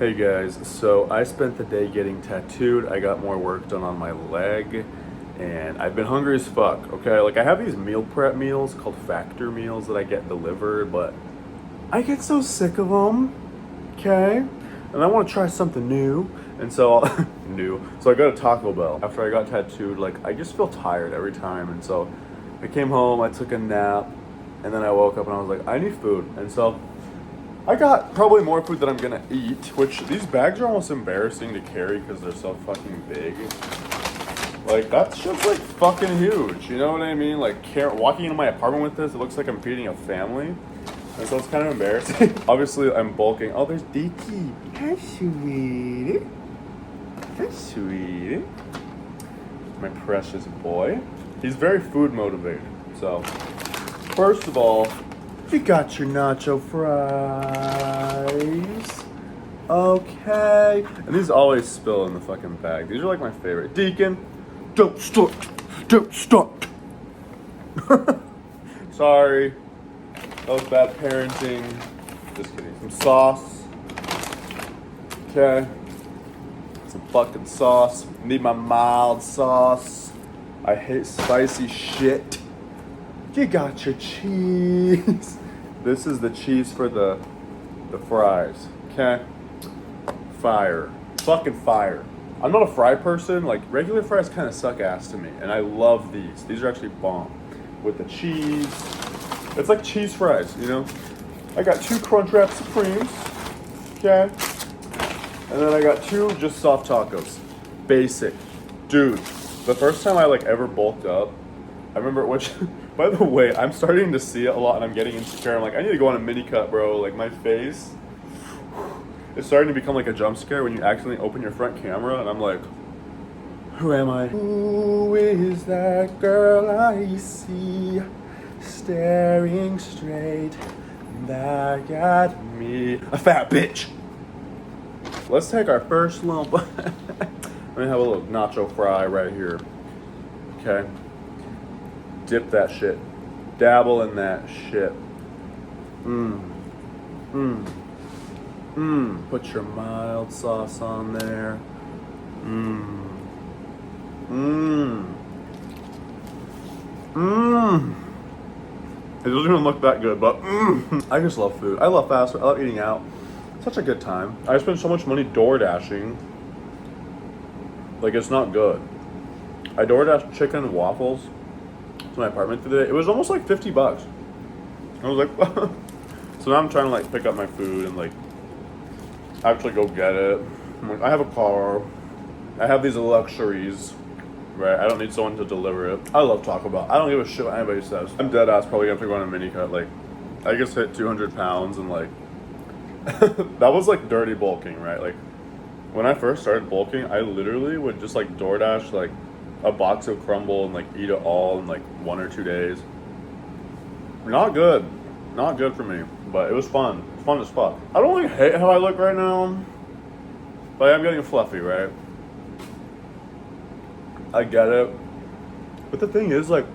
Hey guys, so I spent the day getting tattooed. I got more work done on my leg, and I've been hungry as fuck, okay? Like, I have these meal prep meals called factor meals that I get delivered, but I get so sick of them, okay? And I want to try something new, and so, So I go to Taco Bell. After I got tattooed, like, I just feel tired every time, and so I came home, I took a nap, and then I woke up and I was like, I need food, and so I got probably more food than I'm gonna eat, which these bags are almost embarrassing to carry because they're so fucking big. Like, that shit's like fucking huge, you know what I mean? Like, walking into my apartment with this, it looks like I'm feeding a family. And so it's kind of embarrassing. Obviously, I'm bulking. Oh, there's Diki. Hi, sweetie. Hi, sweetie. My precious boy. He's very food motivated. So, first of all, you got your nacho fries. Okay. And these always spill in the fucking bag. These are like my favorite. Deacon, don't start. Don't start. Sorry. That was bad parenting. Just kidding. Some sauce. Okay. Some fucking sauce. Need my mild sauce. I hate spicy shit. You got your cheese. This is the cheese for the fries, okay? Fire. Fucking fire. I'm not a fry person. Like, regular fries kind of suck ass to me, and I love these. These are actually bomb. With the cheese. It's like cheese fries, you know? I got 2 Crunchwrap Supremes, okay? And then I got 2 just soft tacos. Basic. Dude, the first time I like ever bulked up, I remember, which, by the way, I'm starting to see it a lot and I'm getting insecure. I'm like, I need to go on a mini cut, bro. Like, my face, it's starting to become like a jump scare when you accidentally open your front camera and I'm like, who am I? Who is that girl I see staring straight back at me? A fat bitch. Let's take our first little bite. Let me have a little nacho fry right here. Okay. Dip that shit. Dabble in that shit. Put your mild sauce on there. It doesn't even look that good, but I just love food. I love fast food. I love eating out. Such a good time. I spend so much money door dashing. Like, it's not good. I door dashed chicken and waffles to my apartment today. It was almost like $50. I was like, so now I'm trying to like pick up my food and like actually go get it. I'm like, I have a car. I have these luxuries, right? I don't need someone to deliver it. I love Taco Bell. I don't give a shit what anybody says. I'm dead ass probably gonna have to go on a mini cut. Like, I just hit 200 pounds and like, that was like dirty bulking, right? Like, when I first started bulking, I literally would just like DoorDash like a box of crumble and like eat it all in like 1 or 2 days. Not good. Not good for me. But it was fun. Fun as fuck. I don't really hate how I look right now. But I'm getting fluffy, right? I get it. But the thing is, like,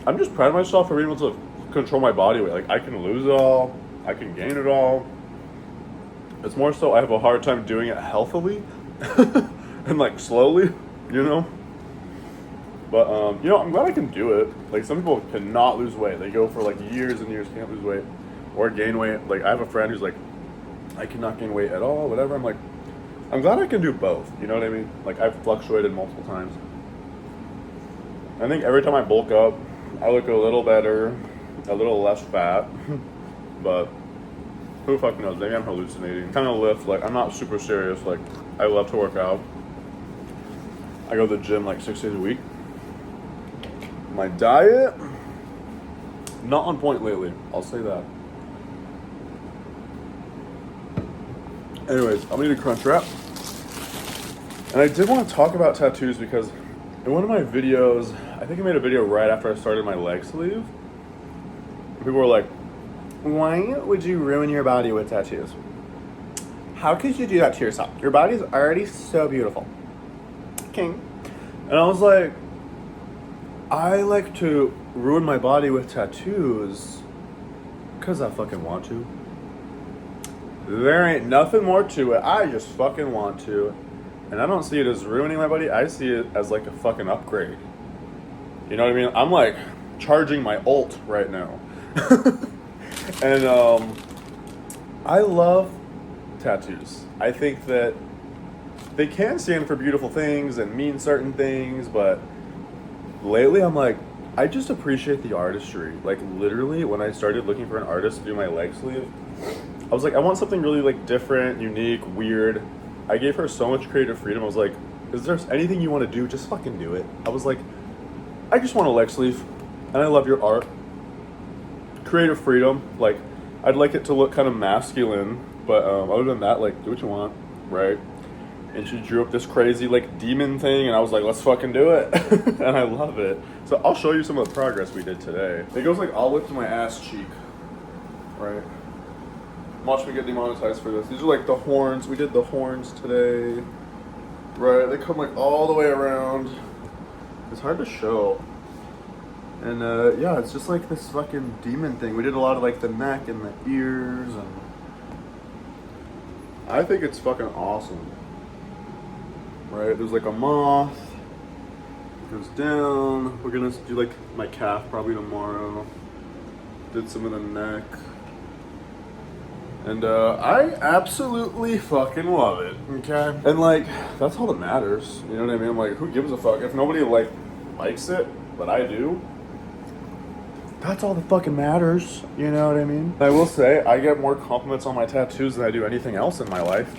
I'm just proud of myself for being able to control my body weight. Like, I can lose it all. I can gain it all. It's more so I have a hard time doing it healthily. And like slowly, you know? But, you know, I'm glad I can do it. Like, some people cannot lose weight. They go for, like, years and years, can't lose weight. Or gain weight. Like, I have a friend who's like, I cannot gain weight at all, whatever. I'm like, I'm glad I can do both. You know what I mean? Like, I've fluctuated multiple times. I think every time I bulk up, I look a little better, a little less fat. But who fucking knows? Maybe I'm hallucinating. Kind of lift, like, I'm not super serious. Like, I love to work out. I go to the gym, like, 6 days a week. My diet, not on point lately. I'll say that. Anyways, I'm gonna eat a crunch wrap. And I did want to talk about tattoos because in one of my videos, I think I made a video right after I started my leg sleeve. People were like, why would you ruin your body with tattoos? How could you do that to yourself? Your body's already so beautiful. King. And I was like, I like to ruin my body with tattoos because I fucking want to. There ain't nothing more to it. I just fucking want to. And I don't see it as ruining my body. I see it as like a fucking upgrade. You know what I mean? I'm like charging my ult right now. And I love tattoos. I think that they can stand for beautiful things and mean certain things, but lately I'm like, I just appreciate the artistry. Like literally when I started looking for an artist to do my leg sleeve, I was like, I want something really like different, unique, weird. I gave her so much creative freedom. I was like, is there anything you want to do? Just fucking do it. I was like, I just want a leg sleeve and I love your art. Creative freedom. Like, I'd like it to look kind of masculine, but other than that, like, do what you want, right? And she drew up this crazy, like, demon thing, and I was like, let's fucking do it. And I love it. So I'll show you some of the progress we did today. It goes, like, all the way to my ass cheek, right? Watch me get demonetized for this. These are, like, the horns. We did the horns today, right? They come, like, all the way around. It's hard to show. And, yeah, it's just, like, this fucking demon thing. We did a lot of, like, the neck and the ears, and I think it's fucking awesome. Right, there's like a moth, it goes down. We're gonna do like my calf probably tomorrow. Did some of the neck. And I absolutely fucking love it, okay? And like, that's all that matters, you know what I mean? Like, who gives a fuck? If nobody like likes it, but I do, that's all that fucking matters, you know what I mean? I will say, I get more compliments on my tattoos than I do anything else in my life.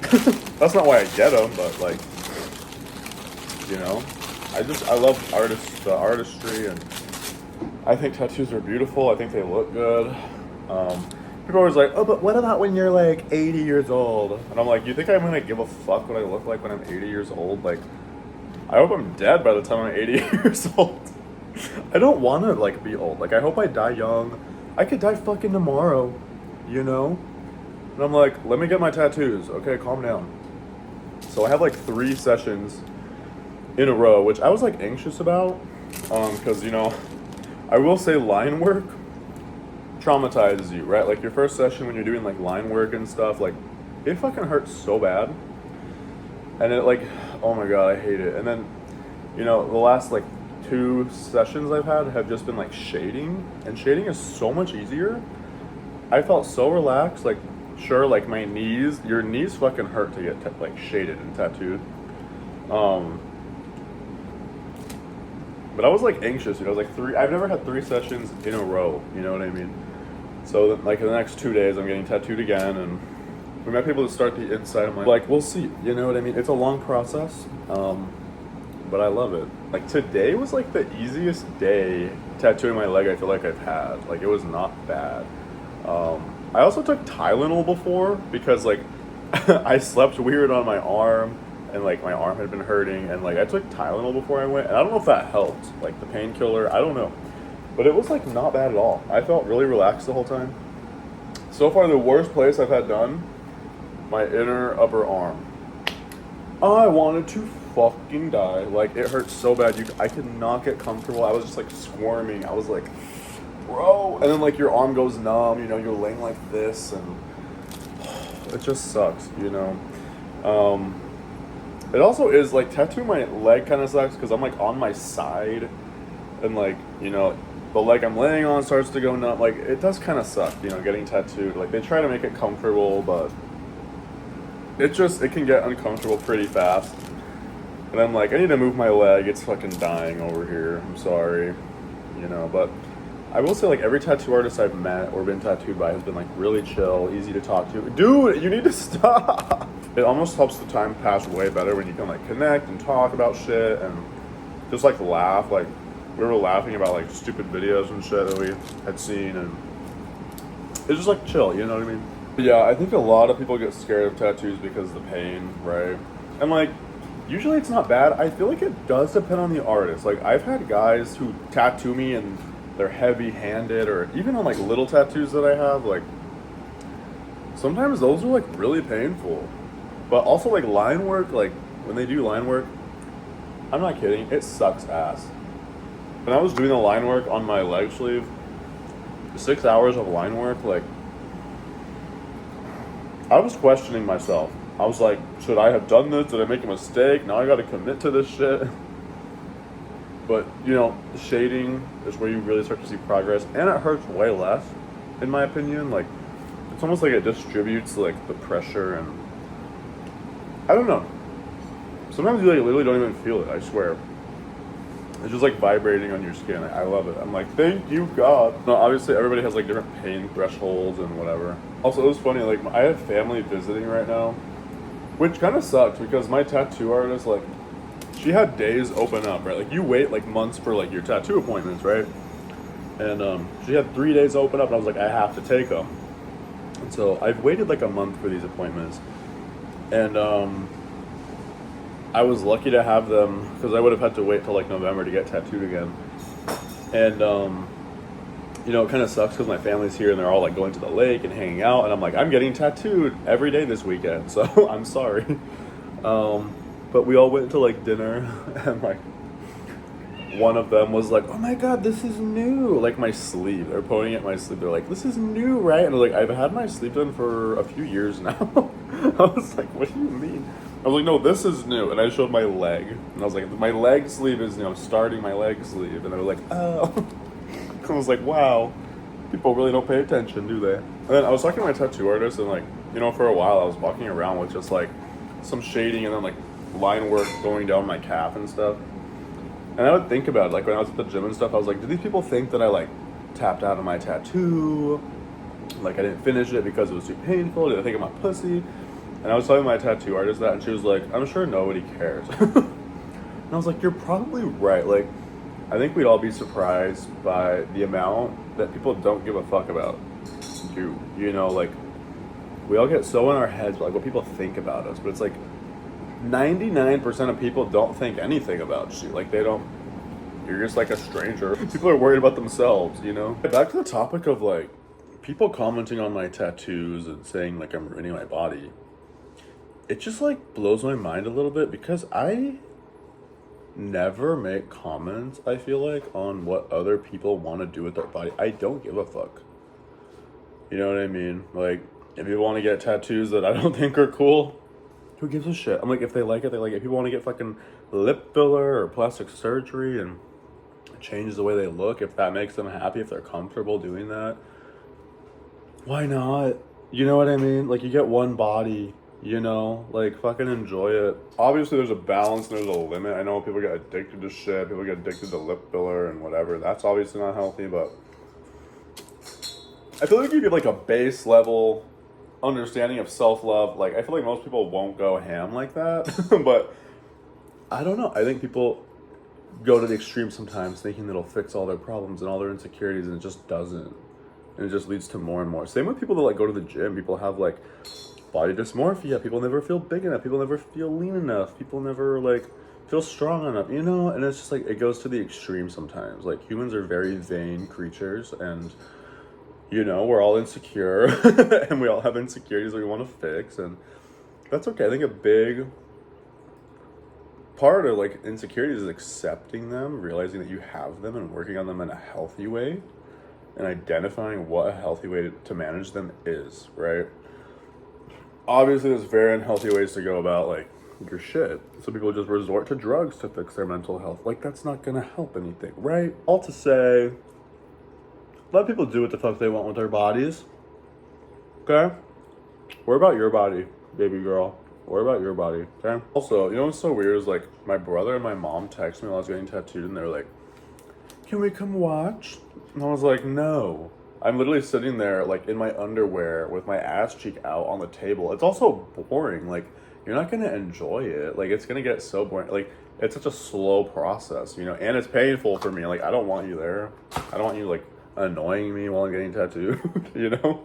That's not why I get them, but like, you know, I love the artistry, and I think tattoos are beautiful. I think they look good. People are always like, oh, but what about when you're like 80 years old? And I'm like, you think I'm gonna give a fuck what I look like when I'm 80 years old? Like, I hope I'm dead by the time I'm 80 years old. I don't want to like be old. Like, I hope I die young. I could die fucking tomorrow, you know? And I'm like, let me get my tattoos. Okay, calm down. So I have like 3 sessions in a row, which I was like anxious about, because, you know, I will say line work traumatizes you, right? Like your first session when you're doing like line work and stuff, like it fucking hurts so bad, and it like, oh my god, I hate it. And then, you know, the last like 2 sessions I've had have just been like shading, and shading is so much easier. I felt so relaxed. Like, sure, like my knees, your knees fucking hurt to get like shaded and tattooed. But I was like anxious, you know, like I've never had 3 sessions in a row, you know what I mean? So like in the next 2 days, I'm getting tattooed again, and we might be able to start the inside of my, like, we'll see, you know what I mean? It's a long process, but I love it. Like today was like the easiest day tattooing my leg I feel like I've had. Like it was not bad. I also took Tylenol before because like I slept weird on my arm, and like my arm had been hurting, and like I took Tylenol before I went, and I don't know if that helped, like the painkiller, I don't know, but it was like not bad at all. I felt really relaxed the whole time. So far, the worst place I've had done, my inner upper arm. I wanted to fucking die. Like it hurt so bad, I could not get comfortable. I was just like squirming. I was like, bro, and then like your arm goes numb, you know, you're laying like this, and it just sucks, you know. It also is, like, tattooing my leg kind of sucks because I'm, like, on my side, and, like, you know, the leg I'm laying on starts to go numb. Like, it does kind of suck, you know, getting tattooed. Like, they try to make it comfortable, but it can get uncomfortable pretty fast. And I'm like, I need to move my leg. It's fucking dying over here. I'm sorry, you know, but I will say, like, every tattoo artist I've met or been tattooed by has been, like, really chill, easy to talk to. Dude, you need to stop! It almost helps the time pass way better when you can, like, connect and talk about shit and just, like, laugh. Like, we were laughing about, like, stupid videos and shit that we had seen, and it's just, like, chill, you know what I mean? But yeah, I think a lot of people get scared of tattoos because of the pain, right? And, like, usually it's not bad. I feel like it does depend on the artist. Like, I've had guys who tattoo me and they're heavy-handed, or even on, like, little tattoos that I have, like, sometimes those are, like, really painful. But also, like, line work, like, when they do line work, I'm not kidding, it sucks ass. When I was doing the line work on my leg sleeve, 6 hours of line work, like, I was questioning myself. I was like, should I have done this? Did I make a mistake? Now I got to commit to this shit. But, you know, shading is where you really start to see progress, and it hurts way less, in my opinion. Like, it's almost like it distributes, like, the pressure, and I don't know. Sometimes you, like, literally don't even feel it, I swear. It's just, like, vibrating on your skin. I love it. I'm like, thank you, God. No, obviously, everybody has, like, different pain thresholds and whatever. Also, it was funny, like, I have family visiting right now, which kind of sucks, because my tattoo artist, like, she had days open up, right? Like, you wait, like, months for, like, your tattoo appointments, right? And she had 3 days open up, and I was like, I have to take them. And so I've waited, like, a month for these appointments. And I was lucky to have them, because I would have had to wait till, like, November to get tattooed again. And, you know, it kind of sucks because my family's here, and they're all, like, going to the lake and hanging out. And I'm like, I'm getting tattooed every day this weekend, so I'm sorry. But we all went to, like, dinner, and, like, one of them was like, oh my God, this is new. Like, my sleeve. They're pointing at my sleeve. They're like, this is new, right? And I was like, I've had my sleeve done for a few years now. I was like, what do you mean? I was like, no, this is new. And I showed my leg. And I was like, my leg sleeve is new. I'm starting my leg sleeve. And they were like, oh. I was like, wow. People really don't pay attention, do they? And then I was talking to my tattoo artist, and, like, you know, for a while I was walking around with just, like, some shading and then, like, line work going down my calf and stuff. And I would think about it, like, when I was at the gym and stuff, I was like, do these people think that I, like, tapped out of my tattoo? Like, I didn't finish it because it was too painful? Did I think I'm a pussy? And I was telling my tattoo artist that, and she was like, I'm sure nobody cares. And I was like, you're probably right. Like, I think we'd all be surprised by the amount that people don't give a fuck about you. You know, like, we all get so in our heads, like, what people think about us. But it's like, 99% of people don't think anything about you. Like, they don't, you're just like a stranger. People are worried about themselves, you know? Back to the topic of, like, people commenting on my tattoos and saying, like, I'm ruining my body. It just, like, blows my mind a little bit, because I never make comments, I feel like, on what other people want to do with their body. I don't give a fuck. You know what I mean? Like, if people want to get tattoos that I don't think are cool, who gives a shit? I'm like, if they like it, they like it. If people want to get fucking lip filler or plastic surgery and it changes the way they look, if that makes them happy, if they're comfortable doing that, why not? You know what I mean? Like, you get one body, you know? Like, fucking enjoy it. Obviously, there's a balance and there's a limit. I know people get addicted to shit. People get addicted to lip filler and whatever. That's obviously not healthy, but I feel like you get, like, a base level understanding of self-love. Like, I feel like most people won't go ham like that. But I don't know, I think people go to the extreme sometimes, thinking that it'll fix all their problems and all their insecurities, and it just doesn't. And it just leads to more and more. Same with people that, like, go to the gym. People have, like, body dysmorphia. People never feel big enough. People never feel lean enough. People never, like, feel strong enough, you know? And it's just like, it goes to the extreme sometimes. Like, humans are very vain creatures, and, you know, we're all insecure. And we all have insecurities that we want to fix, and that's okay. I think a big part of, like, insecurities is accepting them, realizing that you have them, and working on them in a healthy way, and identifying what a healthy way to manage them is, right? Obviously, there's very unhealthy ways to go about, like, your shit. Some people just resort to drugs to fix their mental health. Like, that's not gonna help anything, right? All to say, let people do what the fuck they want with their bodies, okay? Worry about your body, baby girl. Worry about your body, okay? Also, you know what's so weird is, like, my brother and my mom texted me while I was getting tattooed, and they were like, can we come watch? And I was like, no. I'm literally sitting there, like, in my underwear with my ass cheek out on the table. It's also boring. Like, you're not gonna enjoy it. Like, it's gonna get so boring. Like, it's such a slow process, you know? And it's painful for me. Like, I don't want you there. I don't want you, like, annoying me while I'm getting tattooed, you know?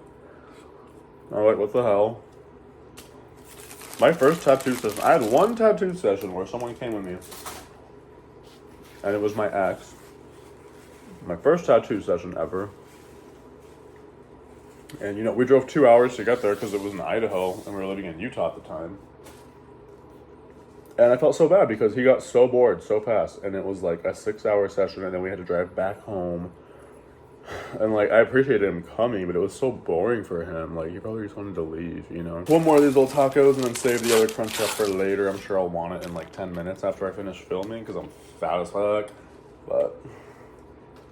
I'm like, what the hell? My first tattoo session, I had one tattoo session where someone came with me, and it was my ex. My first tattoo session ever. And, you know, we drove 2 hours to get there because it was in Idaho, and we were living in Utah at the time. And I felt so bad because he got so bored so fast, and it was like a 6-hour session, and then we had to drive back home. And like, I appreciated him coming, but it was so boring for him. Like, he probably just wanted to leave, you know? One more of these little tacos and then save the other crunch wrap for later. I'm sure I'll want it in like 10 minutes after I finish filming because I'm fat as fuck. But,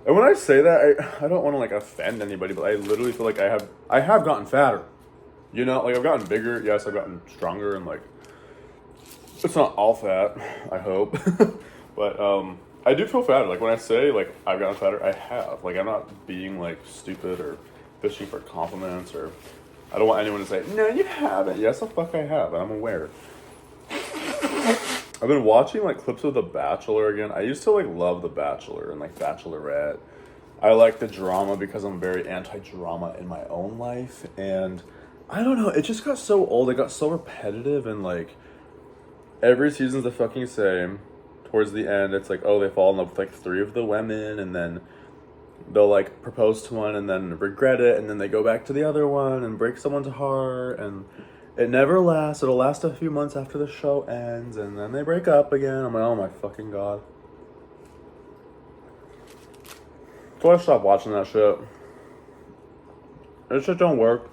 and when I say that, I don't want to like offend anybody, but I literally feel like I have gotten fatter. You know, like I've gotten bigger. Yes, I've gotten stronger, and like it's not all fat, I hope. But I do feel fatter. Like when I say like I've gotten fatter, I have. Like I'm not being like stupid or fishing for compliments, or I don't want anyone to say, no, you haven't. Yes, the fuck I have, and I'm aware. I've been watching like clips of The Bachelor again. I used to like love The Bachelor and like Bachelorette. I like the drama because I'm very anti-drama in my own life, and I don't know, it just got so old. It got so repetitive, and like every season's the fucking same. Towards the end, it's like, oh, they fall in love with like 3 of the women, and then they'll like propose to one and then regret it, and then they go back to the other one and break someone's heart, and it never lasts. It'll last a few months after the show ends, and then they break up again. I'm like, oh my fucking god. So I stopped watching that shit. It just don't work.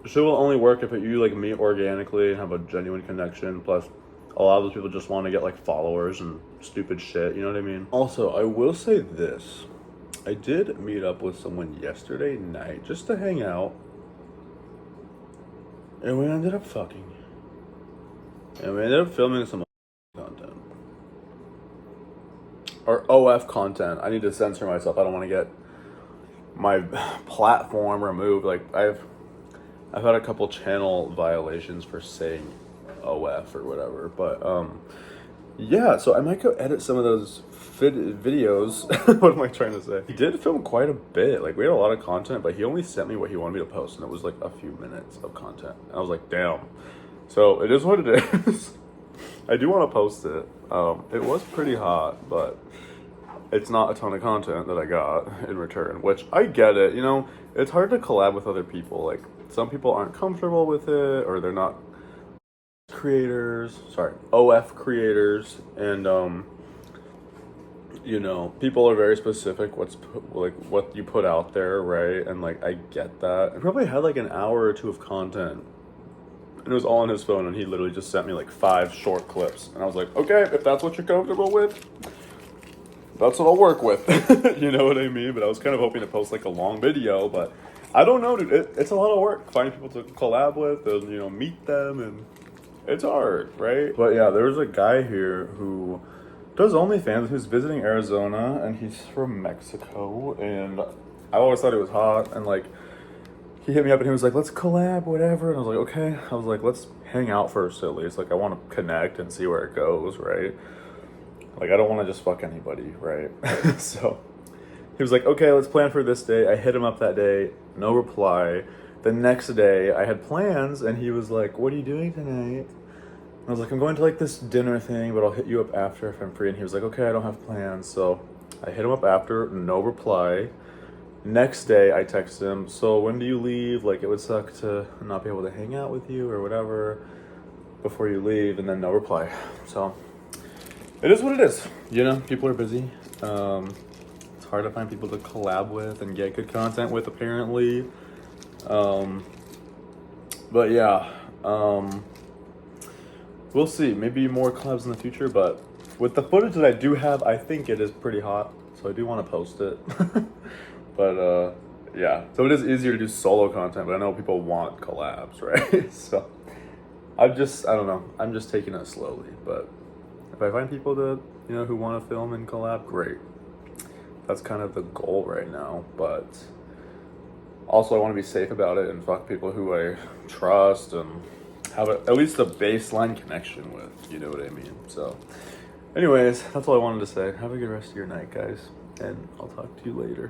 Shit will only work if you like meet organically and have a genuine connection. Plus, a lot of those people just want to get like followers and stupid shit. You know what I mean? Also, I will say this: I did meet up with someone yesterday night just to hang out, and we ended up fucking, and we ended up filming some content or OF content. I need to censor myself. I don't want to get my platform removed. Like I've had a couple channel violations for saying OF or whatever, but yeah, so I might go edit some of those videos. What am I trying to say? He did film quite a bit. Like we had a lot of content, but he only sent me what he wanted me to post, and it was like a few minutes of content. And I was like, damn. So it is what it is. I do want to post it. It was pretty hot, but it's not a ton of content that I got in return, which I get it. You know, it's hard to collab with other people. Like some people aren't comfortable with it, or they're not OF creators, and you know, people are very specific what you put out there, right? And like I get that. I probably had like an hour or 2 of content, and it was all on his phone, and he literally just sent me like 5 short clips, and I was like, okay, if that's what you're comfortable with, that's what I'll work with. You know what I mean? But I was kind of hoping to post like a long video, but I don't know, dude. It's a lot of work finding people to collab with and, you know, meet them, and it's hard, right? But yeah, there's a guy here who does OnlyFans, who's visiting Arizona, and he's from Mexico, and I always thought he was hot, and like he hit me up and he was like, let's collab, whatever, and I was like, okay. I was like, let's hang out first at least. Like I want to connect and see where it goes, right? Like I don't want to just fuck anybody, right? So he was like, okay, let's plan for this day. I hit him up that day, no reply. The next day I had plans, and he was like, what are you doing tonight? I was like, I'm going to like this dinner thing, but I'll hit you up after if I'm free. And he was like, okay, I don't have plans. So I hit him up after, no reply. Next day I texted him, so when do you leave? Like it would suck to not be able to hang out with you or whatever before you leave, and then no reply. So it is what it is. You know, people are busy. It's hard to find people to collab with and get good content with, apparently. But yeah, we'll see. Maybe more collabs in the future, but with the footage that I do have, I think it is pretty hot, so I do want to post it. But yeah, so it is easier to do solo content, but I know people want collabs, right? So I don't know, I'm just taking it slowly. But if I find people to, you know, who want to film and collab, great. That's kind of the goal right now. But also I want to be safe about it and fuck people who I trust and have at least a baseline connection with, you know what I mean? So anyways, that's all I wanted to say. Have a good rest of your night, guys, and I'll talk to you later.